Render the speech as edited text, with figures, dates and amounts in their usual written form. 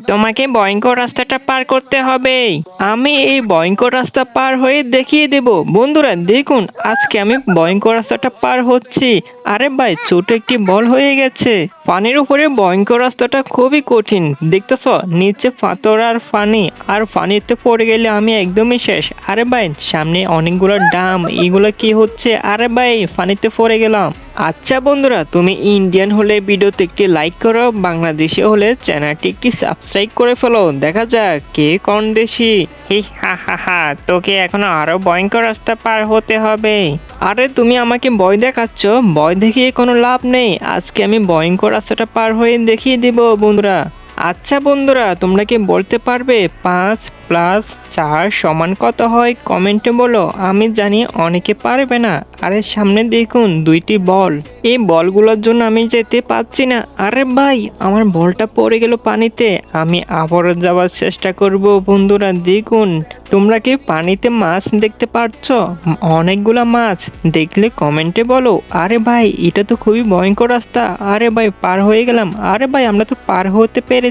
তোমাকে ভয়ঙ্কর রাস্তাটা পার করতে হবে। আমি এই ভয়ঙ্কর রাস্তা পার হয়ে দেখিয়ে দেব। বন্ধুরা দেখুন, আজকে আমি ভয়ঙ্কর রাস্তাটা পার হচ্ছি। আরে ভাই, ছোট একটি বল হয়ে গেছে। পানির উপরে ভয়ঙ্কর রাস্তাটা খুবই কঠিন, দেখতেছ নিচে পাথর আর পানি, আর পানিতে পড়ে গেলে আমি একদমই শেষ। আরে ভাই, সামনে অনেকগুলো ডাম, এগুলো কি হচ্ছে? আরে ভাই, পানিতে পড়ে গেলাম। আচ্ছা বন্ধুরা, তুমি ইন্ডিয়ান হলে ভিডিওতে একটি লাইক করো, বাংলাদেশি হলে চ্যানেলটি একটি সাবস্ক্রাইব করে ফেলো। দেখা যাক কে কোন দেশি। হি হা হা হা, তোকে এখনো আরো ভয়ঙ্কর রাস্তা পার হতে হবে। আরে তুমি আমাকে ভয় দেখাচ্ছ, ভয় দেখিয়ে কোনো লাভ নেই। আজকে আমি ভয়ঙ্কর রাস্তাটা পার হয়ে দেখিয়ে দিব বন্ধুরা। আচ্ছা বন্ধুরা, তোমরা কি বলতে পারবে 5+4 সমান কত হয়? কমেন্টে বলো। আমি জানি অনেকে পারবে না। আরে সামনে দেখুন দুইটি বল, এই বলগুলোর জন্য আমি যেতে পারছি না। আরে ভাই, আমার বলটা পড়ে গেল পানিতে। আমি আবারও যাওয়ার চেষ্টা করব। বন্ধুরা দেখুন, তোমরা কি পানিতে মাছ দেখতে পাচ্ছ? অনেকগুলা মাছ দেখলে কমেন্টে বলো। আরে ভাই, এটা তো খুবই ভয়ঙ্কর রাস্তা। আরে ভাই, পার হয়ে গেলাম। আরে ভাই, আমরা তো পার হতে পেরেছি।